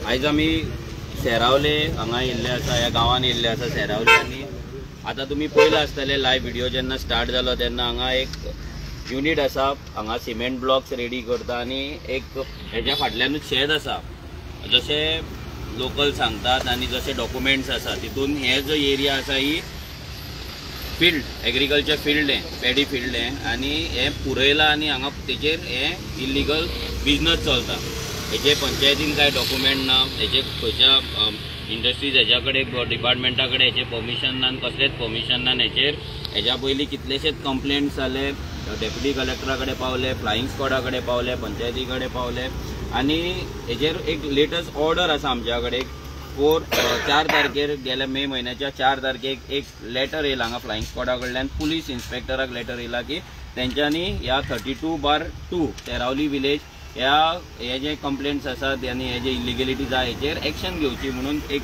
आयज आमी सेरावले हांगा येयल्ले आसा, ह्या गांवान येयल्ले आसा सेरावले। आनी आतां तुमी पळयला आसतले लायव्ह व्हिडिओ जेन्ना स्टार्ट जालो तेन्ना हांगा एक युनिट आसा, हांगा सिमेंट ब्लॉक्स रेडी करता आणि एक हेच्या फाटल्यानूच शेड आसा। जसे लोकल सांगतात आणि जसे डॉक्युमेंट्स आसा तितून हे जो एरिया आसा ही फील्ड एग्रीकल्चर फील्ड आहे, पॅडी फील्ड आहे आणि हे पुरयला आणि हांगा तेजेर हे इलिगल बिजनेस चलता। हेचे पंचायतीन काय डॉक्युमेंट ना, हेचे खंयच्या इंडस्ट्रीज हेच्या कडेन डिपार्टमेंटा कडेन हेचे परमिशन ना, कसलेच परमिशन ना। हेच्या पयलीं कितलेशेच कंप्लेंट्स जाले, डेप्युटी कलेक्टरा कडेन पावले, फ्लाइंग स्क्वॉडा कडेन पावले, पंचायती कडेन पावले आणि हेजेर एक लेटस्ट ऑर्डर आसा आमच्या कडेन 4 तारखेर गेल्या मे म्हयन्याच्या 4 तारखेक एक लेटर येयला हांगा फ्लाइंग स्क्वॉडा कडल्यान पुलीस इन्स्पेक्टराक लेटर येयला की तेंच्यांनी ह्या 32/2 सेरावली विलेज हे जे कंप्लेंट्स आसात आनी हे जे इलिगेलिटीज आहा हेचेर एक्शन घेवची म्हणून एक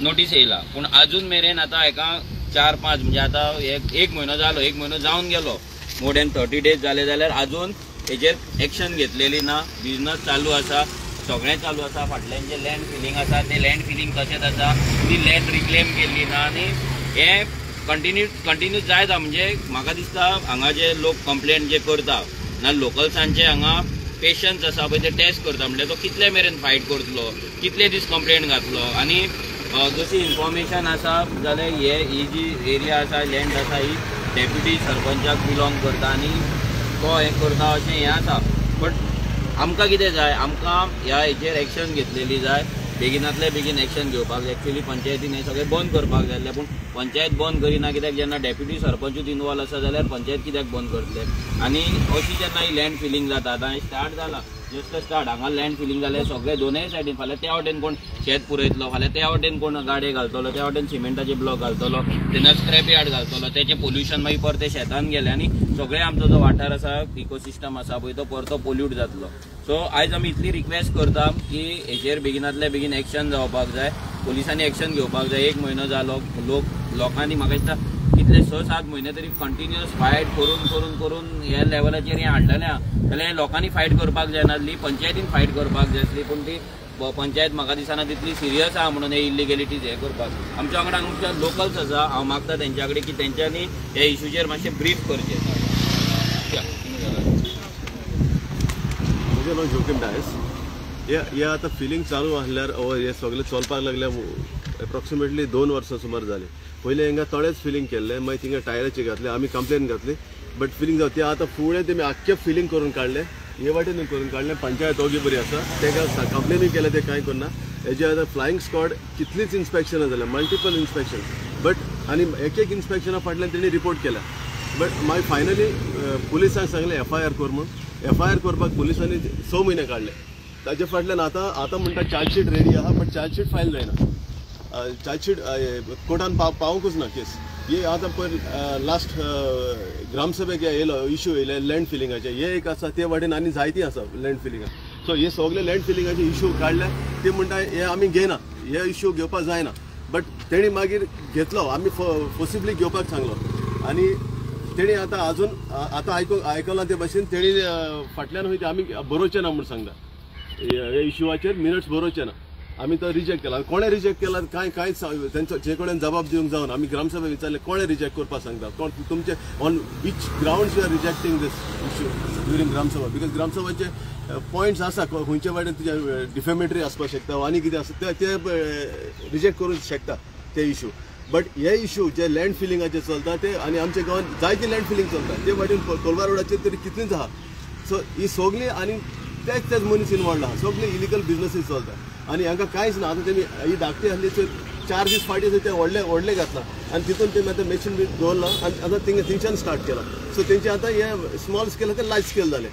नोटीस येयला। पूण अजून मेरेन आतां हेका 4-5 म्हणजे आतां एक म्हयनो जालो, एक म्हयनो जावन गेलो, मोर दॅन 30 डेज जाले जाल्यार अजून हेचेर एक्शन घेतलेली ना। बिजनेस चालू आसा, सगळें चालू आसा। फाटल्यान जे लँड फिलिंग आसा ते लँड फिलिंग तशेंच आसा, ती लँड रिक्लेम केल्ली ना आनी हे कंटिन्यू जायत। म्हणजे म्हाका दिसता हांगा जे लोक कंप्लेंट जे करता ना लोकल्सांचे हांगा पेशन्स आसा पळय ते टेस्ट करता, म्हणजे तो कितले मेरेन फायट करतलो, कितले दीस कंप्लेंट घातलो। आनी जशी इन्फॉर्मेशन आसा जाल्यार ही जी एरिया आसा लँड आसा ही डेप्युटी सरपंचाक बिलॉंग करता आनी तो हे करता अशें हें आसा। बट आमकां कितें जाय, आमकां ह्या हेचेर एक्शन घेतलेली जाय, बेगिनातले बेगीन एक्शन घेवपाक जाय। एक्चुअली पंचायतीन हे सगळें बंद करपाक जाय आसलें, पूण पंचायत बंद करिना, कित्याक जेन्ना डेप्युटी सरपंचूच इनवॉल्व आसा जाल्यार पंचायत कित्याक बंद करतले। आनी अशी जेन्ना ही लँड फिलिंग जाता, आतां स्टार्ट जाला, जस्ट स्टार्ट, हांगा लँड फिलिंग जालें सगळे दोनूय सायडीन। फाल्यां त्या वाटेन कोण शेत पुरयतलो, फाल्यां त्या वाटेन कोण गाडे घालतलो, त्या वाटेन सिमेंटाचे ब्लॉक घालतलो, तेन्ना स्क्रॅप यार्ड घालतलो, तेचे पोल्युशन मागीर परते शेतान गेले आनी सगळे आमचो जो वाठार आसा इकोसिस्टम आसा पळय तो परतो पोल्यूट जातलो। सो आयज आमी इतली रिक्वेस्ट करता की हेचेर बेगिनातले बेगीन एक्शन जावपाक जाय, पुलिसांनी एक्शन घेवपाक जाय। एक म्हयनो जालो, लोकांनी म्हाका दिसता कितले 6-7 म्हयने तरी कंटिन्युअस फायट करून ह्या लेवलाचेर हें हाडलेलें जाल्यार लोकांनी फायट करपाक जाय नासली, पंचायतीन फायट करपाक जाय आसली। पूण ती पंचायत म्हाका दिसना तितली सिरियस आहा म्हणून हे इलिगेलिटीज हे करपाक। आमच्या वांगडा आमच्या लोकल्स आसा, हांव मागता तेंच्या कडेन की तेंच्यांनी हे इश्यूचेर मातशें ब्रीफ करचें। म्हजें नांव जोकीम डायस। हे आतां फिलिंग चालू आसल्यार हे सगळें चलपाक लागल्या एप्रॉक्सिमेटली 2 वर्सां सुमार जाली। पयलीं हांगा थोडेच फिलिंग केल्ले, मागीर थिंगा टायराचे घातले, आमी कंप्लेन घातली, बट फिलिंग जाता ते आतां फुडें तेमी आख्खे फिलिंग करून काडले, हे वाटेन करून काडले। पंचायत ओगी बरी आसा, तेका कंप्लेनूय केले ते कांय करना। हेजे आतां फ्लाइंग स्क्वॉड कितलीच इन्स्पेक्शनां जाल्या, मल्टिपल इन्स्पेक्शन, बट आनी एक इन्स्पेक्शना फाटल्यान तेणी रिपोर्ट केला। बट मागीर फायनली पुलिसांक सांगलें FIR कर म्हूण, FIR करपाक पुलिसांनी 6 म्हयने काडले। ताचे फाटल्यान आतां म्हणटा चार्जशीट रेडी आहा, बट चार्जशीट फायल जायना, चार्जशीट कोर्टान पावूंकूच ना केस। हे आतां पयर लास्ट ग्रामसभेक येयलो इश्यू येयले लँड फिलिंगाचे, हे एक आसा, ते वाटेन आनी जायतीं आसा लँड फिलिंगा। सो हे सगळे लँड फिलिंगाचे इश्यू काडले, ते म्हणटा हे आमी घेयना, हे इश्यू घेवपाक जायना। बट तेणी मागीर घेतलो, आमी पॉसिबली घेवपाक सांगलो आनी तेणी आतां आजून आतां आयकलां ते भाशेन तेणी फाटल्यान वयता आमी बरोवचे ना म्हूण सांगता, हे इश्यूवाचेर मिनट्स बरोवचे ना। आमी तो रिजेक्ट केला, कोणे रिजेक्ट केला कांयच तेंचो जे कडेन जबाब दिवंक जावन आमी ग्रामसभा विचारले कोणे रिजेक्ट करपाक सांगता, कोण तुमचे on which grounds you are rejecting this issue during Gramsabha, because ग्रामसभाचे पॉयंट्स आसा खंयचे वाटेन तुजे डिफेमेटरी आसपाक शकता आनी कितें आसा ते रिजेक्ट करूंक शकता ते इश्यू। बट हे इश्यू जे लँड फिलिंगाचे चलता ते आनी आमच्या गांवांत जायती लँड फिलिंग चलता, ते वाटेन कोलवा रोडाचेर तरी कितलींच आहा। सो ही सगळीं आनी तेच मनीस इनवॉल्ड आहा, सगळे इलिगल बिजनसीस चलता आनी हांकां कांयच ना। आतां तेमी ही धाकटी आसली 4 दीस फाटीं ते व्हडले घातला आनी तितून तेमी आतां मॅशीन बी दवरला आनी आतां थिंगच्यान स्टार्ट केला। सो तेंचे आतां हे स्मॉल स्केल ते लार्ज स्केल जाले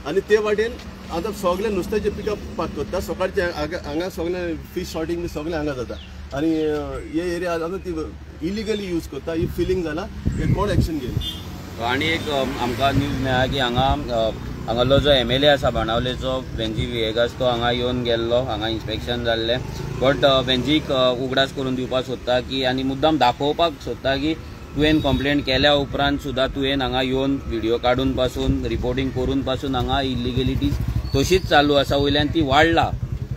आनी ते वाटेन आतां सगळे नुस्त्याचे पिकअप करता, सकाळचे हांगा सगळे फीश शॉर्टिंग बी सगळें हांगा जाता आनी हे एरिया आतां ती इलिगली यूज करता, ही फिलिंग जाला, हे कोण एक्शन घेयना। आनी एक आमकां न्यूज मेळ्ळा की हांगालो जो MLA आसा बाणावलेचो वेंजी विएगास तो हांगा येवन गेल्लो, हांगा इन्स्पेक्शन जाल्लें, बट वेंजीक उगडास करून दिवपाक सोदता की आनी मुद्दाम दाखोवपाक सोदता की तुवें कंप्लेंट केल्या उपरांत सुद्दां तुवें हांगा येवन व्हिडिओ काडून पासून रिपोर्टिंग करून पासून हांगा इलिगेलिटीज तशीच चालू आसा, वयल्यान ती वाडला।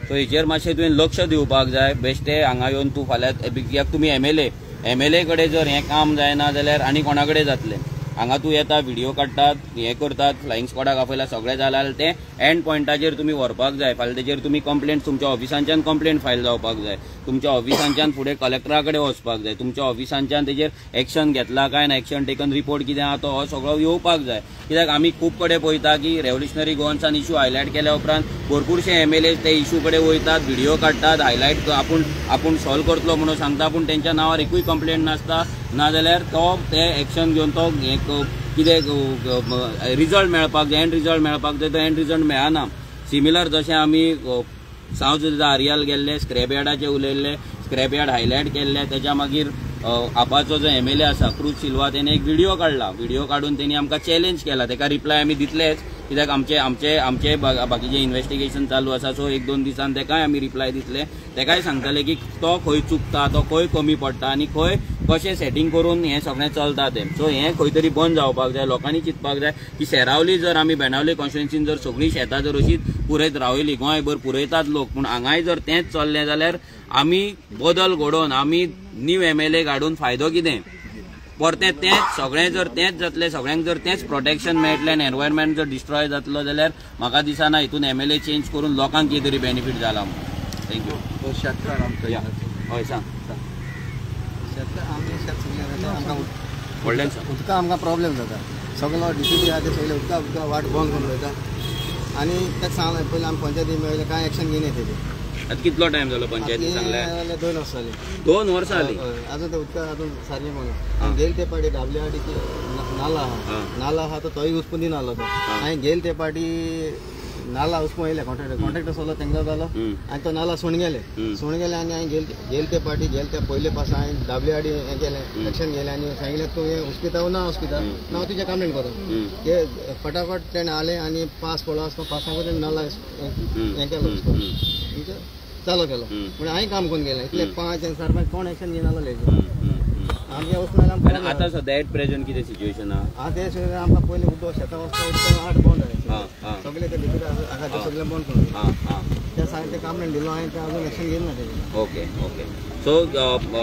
सो हेचेर मातशें तुवें लक्ष दिवपाक जाय. बेश्टे हांगा येवन तूं फाल्यां कित्याक तुमी एमएलए कडेन जर हें काम जायना जाल्यार आनी कोणा कडेन जातलें. हांगा तूं येता व्हिडिओ काडटात हें करतात फ्लायिंग स्क्वॉडाक आपयला सगळें जाल्यार तें एंड पॉयंटाचेर तुमी व्हरपाक जाय. फाल्यां तेजेर तुमी कंप्लेंट तुमच्या ऑफिसांच्यान कंप्लेंट फायल जावपाक जाय. तुमच्या ऑफिसांच्यान फुडें कलेक्टरा कडेन वचपाक जाय. तुमच्या ऑफिसांच्यान तेजेर एक्शन घेतला काय ना एक्शन टेकन रिपोर्ट कितें आहा तो हो सगळो येवपाक जाय. कित्याक आमी खूब कडेन पळयता की रेव्होल्युशनरी गोवन्सान इशू हायलायट केल्या उपरांत भरपूरशे एमएलए ते इशू कडेन वयतात व्हिडिओ काडटात हायलायट आपूण सॉल्व करतलो म्हणून सांगता पूण तेंच्या नांवार एकूय कंप्लेंट नासता. नाजाल्यार तो ते एक्शन घेवन तो कितें रिजल्ट मेळपाक जाय एंड रिजल्ट मेळपाक जाय तो एंड रिजल्ट मेळना. सिमिलर जशें आमी सावथ आर्याल गेल्ले स्क्रॅप यार्डाचे उलयल्ले स्क्रॅप यार्ड हायलायट केल्ले तेच्या मागीर आपाचो जो एमएलए आसा क्रूज सिल्वा तेणे एक व्हिडिओ काडला. व्हिडिओ काडून तेणी आमकां चॅलेंज केला. तेका रिप्लाय आमी दितलेच कित्याक आमचे बाकीचे इन्व्हेस्टिगेशन चालू आसा. सो 1-2 दिसान तेकाय आमी रिप्लाय दितले. तेकाय सांगतले की तो खंय चुकता तो खंय कमी पडटा आनी खंय कशें सेटींग करून हें सगळें चलता तें. सो हें खंय तरी बंद जावपाक जाय. लोकांनी चिंतपाक जाय की सेरावली जर आमी बेणावली कॉन्स्टिट्युएन्सीन जर सगळीं शेतां जर अशीच पुरयत रावयली गोंयभर पुरयतात लोक पूण हांगाय जर तेंच चल्लें जाल्यार आमी बदल घडोवन आमी न्यू एमएलए काडून फायदो कितें. परतें तेंच सगळें जर तेंच जातलें सगळ्यांक जर तेंच प्रोटेक्शन मेळटलें आनी एनवायरमेंट जर डिस्ट्रॉय जातलो जाल्यार म्हाका दिसना हितून एमएलए चेंज करून लोकांक कितें तरी बेनिफीट जाला म्हणून. थँक्यू. शेतकार आमकां हय सांग व्हडल्यान सांग. उदका आमकां प्रॉब्लेम जाता. सगळो डिसिटी आहा ते सगळे उदका वाट बंद करून वयता आनी तेका सांगलें पयलीं आमी पंचायती मेळ्ळे कांय एक्शन घेयना तेजेर. आतां कितलो टायम जालो पंचायती सांगल्यार 2 वर्सां जालीं. 2 वर्सां जालीं. अजून ते उदका अजून सारकें म्हणून गेल ते पाटी दाबले पाटी नाला आहा तो तोय उसपून दिना तो. हांवें गेल ते पाटी नाला उसपून येयले कॉन्ट्रॅक्टर सोलो तेंका जालो आनी तो नाला सुण गेले आनी हांवें गेल ते पाटी गेल ते पयले पास हांवें दाबले आडी हें केलें एक्शन घेलें आनी सांगलें तूं हें उस्पिता ना उस्पिता ना तुजें कंप्लेंट करून ते फटाफट तेणें आले आनी पास पळो आसता पासांक तेणें नाला हें केलो चालू केलो पूण हांवें काम करून गेलें इतले 5 सरपंच कोण एक्शन घेयना आमगे वचून आतां सद्या एट प्रेझेंट कितें सिच्युएशन आहा. आतां ते आमकां पयलीं उदक शेतां वचता उदक 8 बंद जालें सगळे ते भितर आसा सगळें बंद करून ते सांगलें ते कंप्लेंट दिलो हांवें ते अजून एक्शन घेयना तेजें. ओके सो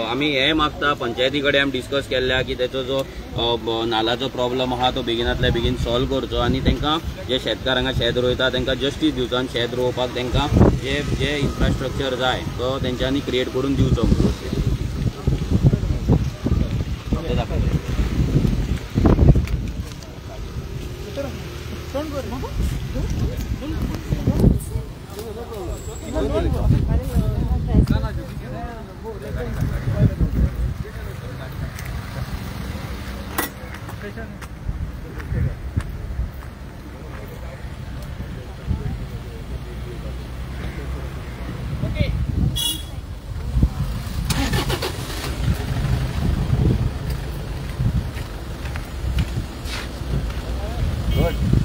आमी हें मागता पंचायती कडेन आमी डिस्कस केल्ल्या की तेचो जो नालाचो प्रॉब्लम आहा तो बेगिनांतल्या बेगीन सॉल्व करचो आनी तांकां जे शेतकार हांगा शेत रोयता तांकां जस्टीस दिवचो आनी शेत रोवपाक तांकां जे इन्फ्रास्ट्रक्चर जाय तो तेंच्यांनी क्रिएट करून दिवचो म्हणून. Good.